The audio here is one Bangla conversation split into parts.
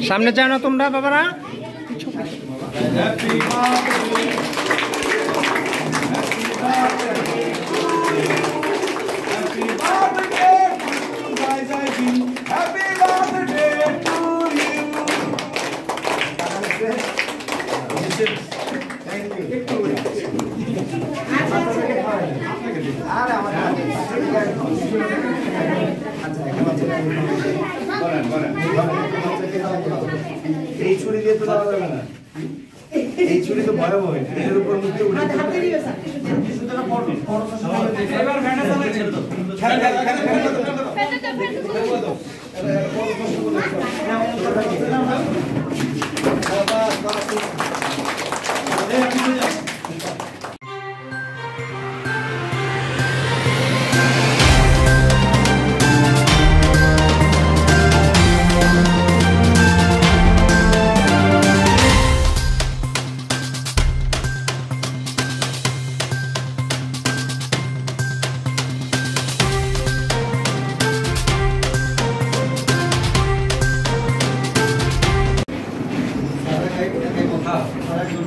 সামনে যাও না তোমরা বাবারা। এই ছুরি দিয়ে তো দেওয়া যাবে না, এই ছুরি তো ভয়াবহ, এর উপর মুখে উঠে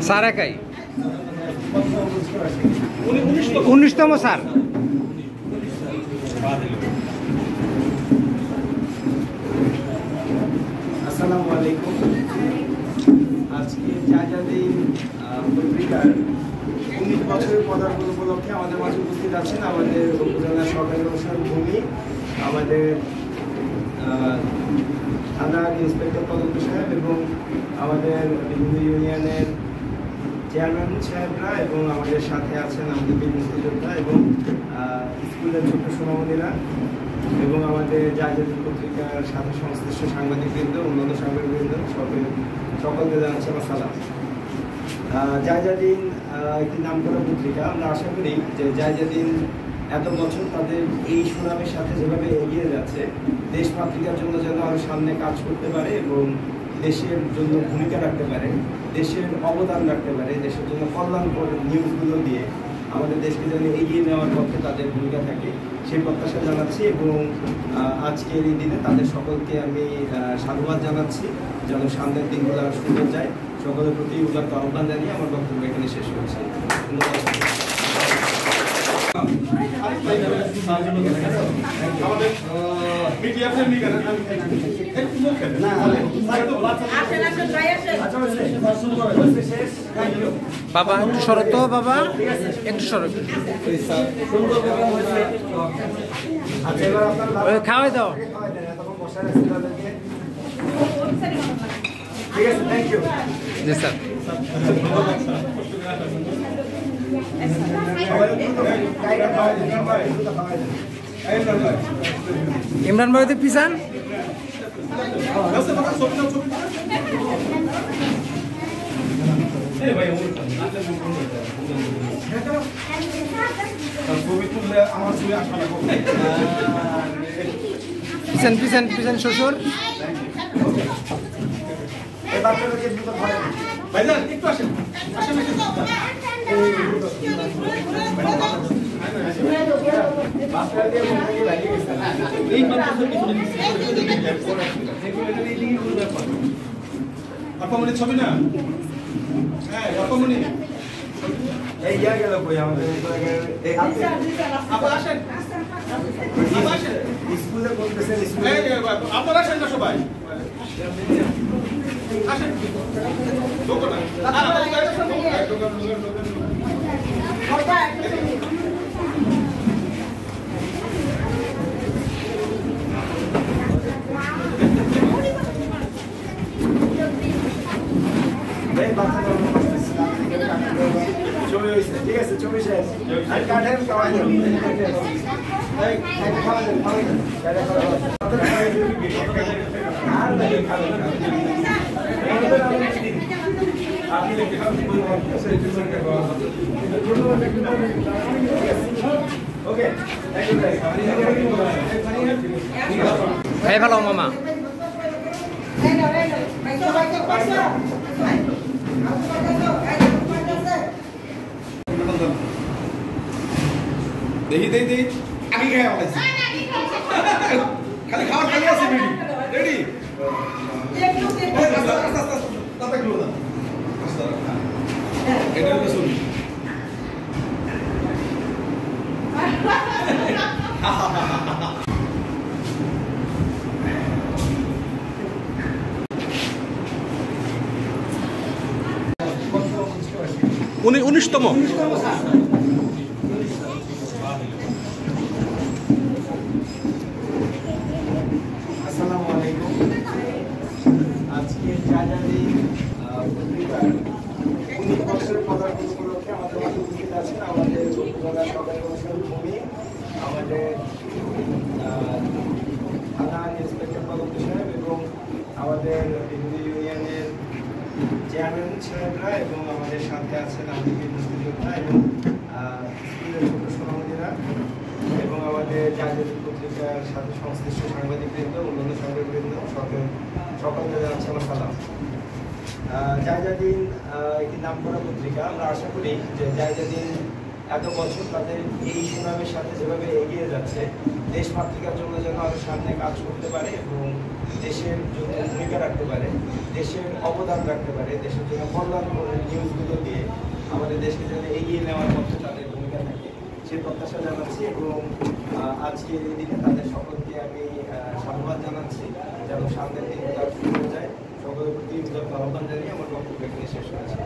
সারাকাই 19তম স্যার। আসসালামু আলাইকুম। আজকে জায়জাদিন পত্রিকার 19 বছরের পদার্পণ উপলক্ষে আমাদের মাঝে উপস্থিত আছেন আমাদের উপজেলা সরকারি অনুষ্ঠান ভূমি, আমাদের থানার ইন্সপেক্টর তদন্ত সাহেব এবং আমাদের বিভিন্ন ইউনিয়নের চেয়ারম্যান সাহেবরা, এবং আমাদের সাথে আছেন আমাদের বীর মুক্তিযোদ্ধা এবং স্কুলের ছোট্ট সোনামণিরা, এবং আমাদের জায়জাদিন পত্রিকার সাথে সংশ্লিষ্ট সাংবাদিকবৃন্দ, উন্নত সাংবাদিকবৃন্দ, সকলকে জানাচ্ছি আমার সালাম। জায়জাদিন একটি নামকরা পত্রিকা। আমরা আশা করি যে জায়জাদিন এত বছর তাদের এই সুনামের সাথে যেভাবে এগিয়ে যাচ্ছে, দেশ পত্রিকার জন্য যেন আরও সামনে কাজ করতে পারে এবং দেশের জন্য ভূমিকা রাখতে পারে, দেশের অবদান রাখতে পারে, দেশের জন্য কল্যাণকর নিউজগুলো দিয়ে আমাদের দেশকে যেন এগিয়ে নেওয়ার পক্ষে তাদের ভূমিকা থাকে, সেই প্রত্যাশা জানাচ্ছি। এবং আজকের এই দিনে তাদের সকলকে আমি সাধুবাদ জানাচ্ছি, যেন সামনের দিনগুলো আর সুন্দর যায়। সকলের প্রতি উদারত আহ্বান জানিয়ে আমার বক্তব্য এখানে শেষ করছি। বাবা একটু সরো তো, বাবা একটু সরো, খাওয়াই দাও। জি স্যার। ইমরান ভাই পিছান। পিছান পিছান পিছান শ্বশুর। একটু আসেন, ছবি না, হ্যাঁ রকমনি এই ইয়া গেল কই আমাদের স্কুলে বলতেছেন, স্কুলে আপনারা আসেন না সবাই, আসেন ছবি হয়েছে, ঠিক আছে ছবি শেষ। আর কাঠের খাওয়াই ওকে, খাই ভালো মামা। দেখি দেখি দেখি আমি খাই খালি খাওয়ার খালি আছে রেডি এটা শুনুন উনি 19তম আসসালামু আলাইকুম। আজকে জাজালি পত্রিকার 19 বছরের পদার্পণ উপলক্ষে আমাদের মাঝে উপস্থিত আছেন আমাদের উপজেলা সরকারি কমিশনার ভূমি, আমাদের থানা ইন্সপেক্টর পদক সাহেব এবং আমাদের বিভিন্ন ইউনিয়নের চেয়ারম্যান সাহেবরা এবং আমাদের সাথে আছেন আমাদের মুক্তিযোদ্ধা এবং স্কুলের ছোট সোনামণিরা এবং আমাদের জাতীয় পত্রিকার সাথে সংশ্লিষ্ট সাংবাদিকবৃন্দ, অন্যান্য সাংবাদিকবৃন্দ সকলকে জানাচ্ছি আমার সালাম। জায়জাদিন একটি নামকরা পত্রিকা। আমরা আশা করি যে জায়জাদিন এত বছর তাদের এই সুনামের সাথে যেভাবে এগিয়ে যাচ্ছে, দেশমাতৃকার জন্য যেন আরও সামনে কাজ করতে পারে এবং দেশের জন্য ভূমিকা রাখতে পারে, দেশের অবদান রাখতে পারে, দেশের জন্য কল্যাণকর নিউজগুলো দিয়ে আমাদের দেশকে যেন এগিয়ে নেওয়ার মধ্যে তাদের ভূমিকা থাকে সে প্রত্যাশা জানাচ্ছি এবং আজকের এই দিনে তাদের সকলকে আমি সাধুবাদ জানাচ্ছি যেন সামনের দিকে তার শুরু হয়ে যায়। সকলের প্রতি আহ্বান জানিয়ে আমার বক্তব্য এখানে শেষ করেছি।